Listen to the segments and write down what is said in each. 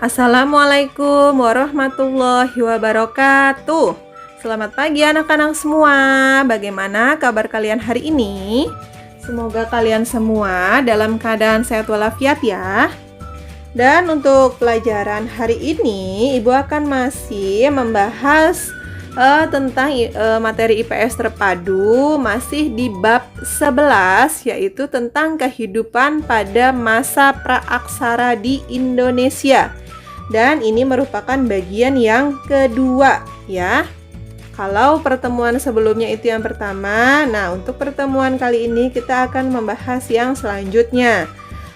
Assalamualaikum warahmatullahi wabarakatuh. Selamat pagi anak-anak semua. Bagaimana kabar kalian hari ini? Semoga kalian semua dalam keadaan sehat walafiat ya. Dan untuk pelajaran hari ini, Ibu akan masih membahas tentang materi IPS terpadu, masih di bab 11, yaitu tentang kehidupan pada masa praaksara di Indonesia. Dan ini merupakan bagian yang kedua ya. Kalau pertemuan sebelumnya itu yang pertama, nah untuk pertemuan kali ini kita akan membahas yang selanjutnya.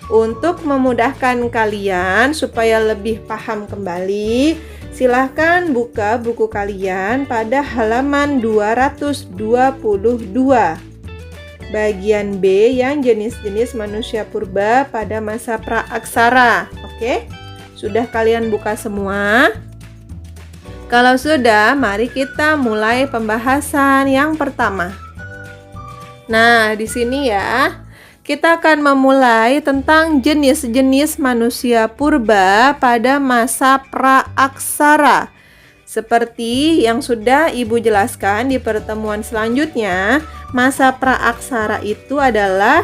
Untuk memudahkan kalian supaya lebih paham kembali, silahkan buka buku kalian pada halaman 222. Bagian B yang jenis-jenis manusia purba pada masa praaksara. Oke? Sudah kalian buka semua? Kalau sudah, mari kita mulai pembahasan yang pertama. Nah, di sini ya, kita akan memulai tentang jenis-jenis manusia purba pada masa praaksara. Seperti yang sudah Ibu jelaskan di pertemuan selanjutnya, masa praaksara itu adalah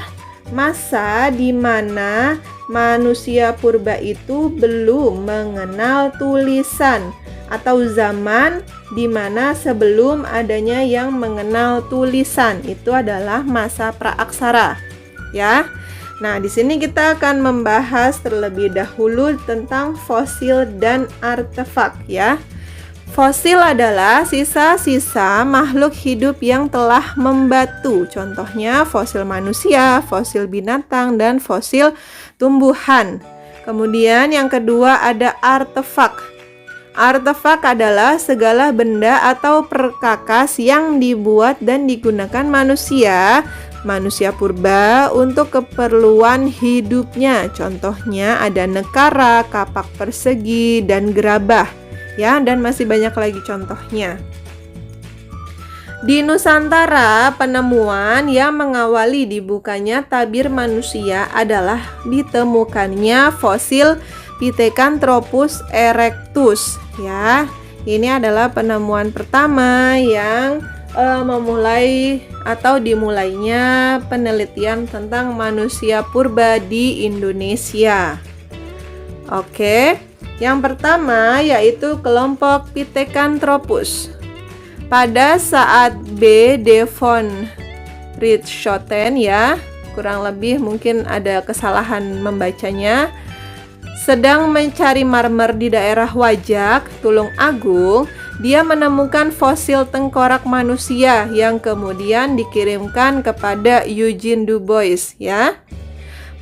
masa di mana manusia purba itu belum mengenal tulisan, atau zaman di mana sebelum adanya yang mengenal tulisan. Itu adalah masa praaksara. Ya. Nah, di sini kita akan membahas terlebih dahulu tentang fosil dan artefak ya. Fosil adalah sisa-sisa makhluk hidup yang telah membatu. Contohnya fosil manusia, fosil binatang, dan fosil tumbuhan. Kemudian yang kedua ada artefak. Artefak adalah segala benda atau perkakas yang dibuat dan digunakan manusia purba untuk keperluan hidupnya. Contohnya ada nekara, kapak persegi, dan gerabah. Ya, dan masih banyak lagi contohnya. Di Nusantara, penemuan yang mengawali dibukanya tabir manusia adalah ditemukannya fosil Pithecanthropus erectus. Ya, ini adalah penemuan pertama yang memulai atau dimulainya penelitian tentang manusia purba di Indonesia. Oke, yang pertama yaitu kelompok Pithecanthropus. Pada saat B. de von Richthofen ya, kurang lebih mungkin ada kesalahan membacanya, sedang mencari marmer di daerah Wajak, Tulung Agung, dia menemukan fosil tengkorak manusia yang kemudian dikirimkan kepada Eugene Du Bois ya.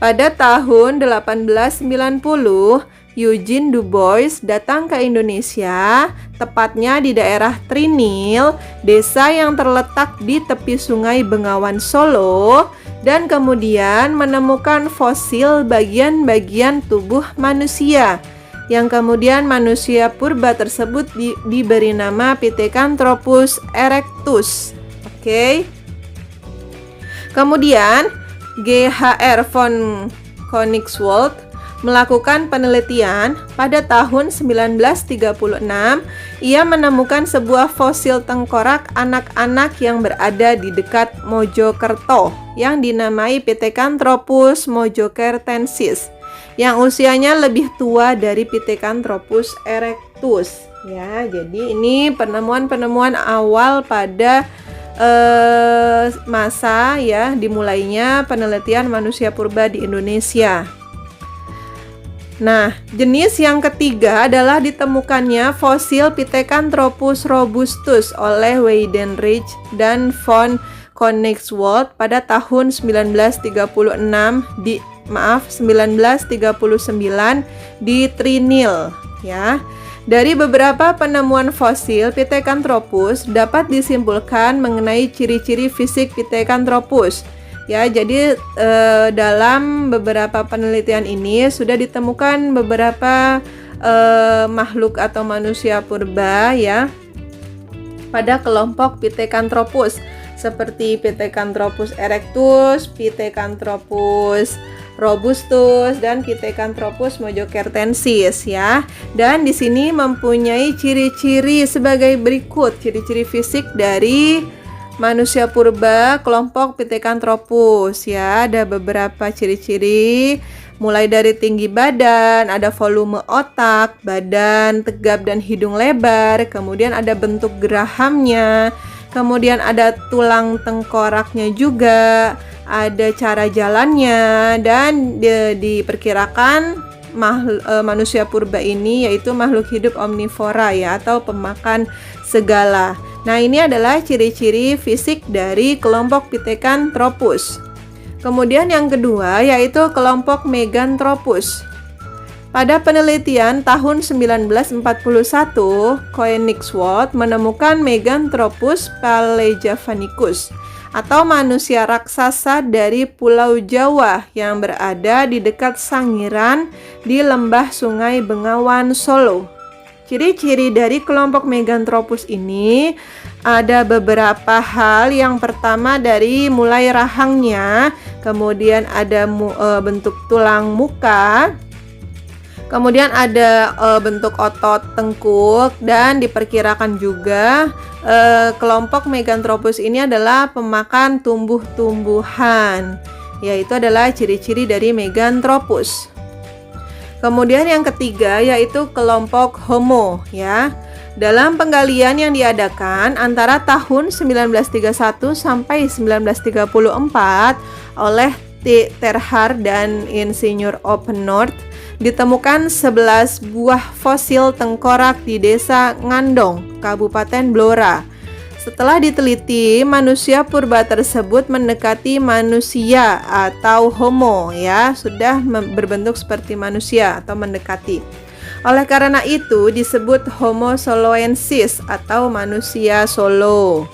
Pada tahun 1890, Eugene Du Bois datang ke Indonesia, tepatnya di daerah Trinil, desa yang terletak di tepi Sungai Bengawan Solo, dan kemudian menemukan fosil bagian-bagian tubuh manusia, yang kemudian manusia purba tersebut diberi nama Pithecanthropus erectus. Oke. Kemudian G.H.R. von Koenigswald melakukan penelitian pada tahun 1936. Ia menemukan sebuah fosil tengkorak anak-anak yang berada di dekat Mojokerto yang dinamai Pithecanthropus mojokertensis, yang usianya lebih tua dari Pithecanthropus erectus ya. Jadi ini penemuan-penemuan awal pada masa ya dimulainya penelitian manusia purba di Indonesia. Nah, jenis yang ketiga adalah ditemukannya fosil Pithecanthropus robustus oleh Weidenreich dan von Koenigswald pada tahun 1939 di Trinil ya. Dari beberapa penemuan fosil Pithecanthropus dapat disimpulkan mengenai ciri-ciri fisik Pithecanthropus. Ya, jadi dalam beberapa penelitian ini sudah ditemukan beberapa makhluk atau manusia purba ya pada kelompok Pithecanthropus seperti Pithecanthropus erectus, Pithecanthropus robustus, dan Pithecanthropus mojokertensis ya. Dan di sini mempunyai ciri-ciri sebagai berikut, ciri-ciri fisik dari manusia purba kelompok Pithecanthropus ya. Ada beberapa ciri-ciri, mulai dari tinggi badan, ada volume otak, badan tegap dan hidung lebar, kemudian ada bentuk gerahamnya, kemudian ada tulang tengkoraknya juga, ada cara jalannya, dan diperkirakan manusia purba ini yaitu makhluk hidup omnivora ya, atau pemakan segala. Nah, ini adalah ciri-ciri fisik dari kelompok Pithecanthropus. Kemudian yang kedua yaitu kelompok Meganthropus. Pada penelitian tahun 1941, Koenigswald menemukan Meganthropus palejavanicus atau manusia raksasa dari Pulau Jawa yang berada di dekat Sangiran di lembah Sungai Bengawan, Solo. Ciri-ciri dari kelompok Meganthropus ini ada beberapa hal. Yang pertama dari mulai rahangnya, kemudian ada bentuk tulang muka, kemudian ada bentuk otot tengkuk, dan diperkirakan juga kelompok Meganthropus ini adalah pemakan tumbuh-tumbuhan. Yaitu adalah ciri-ciri dari Meganthropus. Kemudian yang ketiga yaitu kelompok Homo ya. Dalam penggalian yang diadakan antara tahun 1931 sampai 1934 oleh T. Terhar dan Insinyur Oppenort, ditemukan 11 buah fosil tengkorak di desa Ngandong, Kabupaten Blora. Setelah diteliti, manusia purba tersebut mendekati manusia atau homo ya, sudah berbentuk seperti manusia atau mendekati. Oleh karena itu disebut Homo soloensis atau manusia Solo.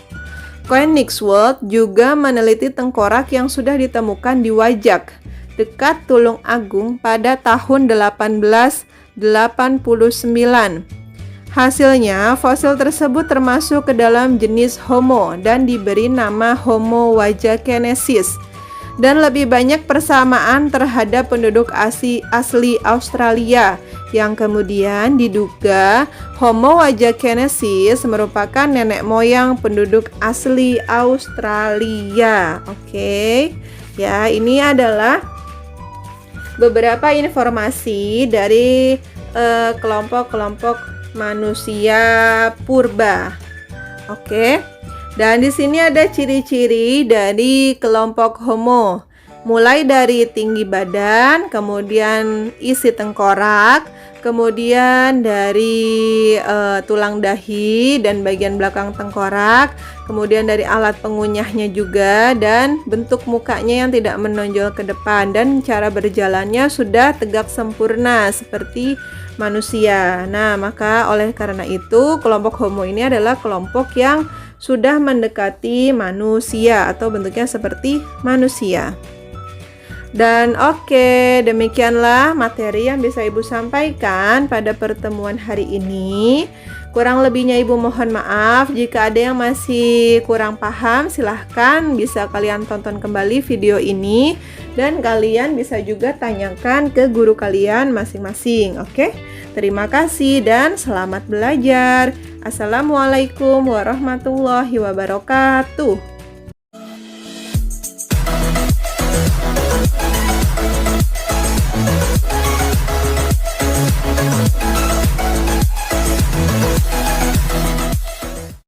Koenigswald juga meneliti tengkorak yang sudah ditemukan di Wajak, dekat Tulung Agung pada tahun 1889. Hasilnya, fosil tersebut termasuk ke dalam jenis Homo dan diberi nama Homo wajakensis. Dan lebih banyak persamaan terhadap penduduk asli Australia, yang kemudian diduga Homo wajakensis merupakan nenek moyang penduduk asli Australia. Oke. Ya, ini adalah beberapa informasi dari kelompok-kelompok manusia purba. Oke. Dan di sini ada ciri-ciri dari kelompok Homo. Mulai dari tinggi badan, kemudian isi tengkorak, kemudian dari tulang dahi dan bagian belakang tengkorak, kemudian dari alat pengunyahnya juga, dan bentuk mukanya yang tidak menonjol ke depan, dan cara berjalannya sudah tegak sempurna seperti manusia. Nah, maka oleh karena itu kelompok Homo ini adalah kelompok yang sudah mendekati manusia atau bentuknya seperti manusia. Dan oke, demikianlah materi yang bisa Ibu sampaikan pada pertemuan hari ini. Kurang lebihnya Ibu mohon maaf. Jika ada yang masih kurang paham, silahkan bisa kalian tonton kembali video ini, dan kalian bisa juga tanyakan ke guru kalian masing-masing. Oke, terima kasih dan selamat belajar. Assalamualaikum warahmatullahi wabarakatuh.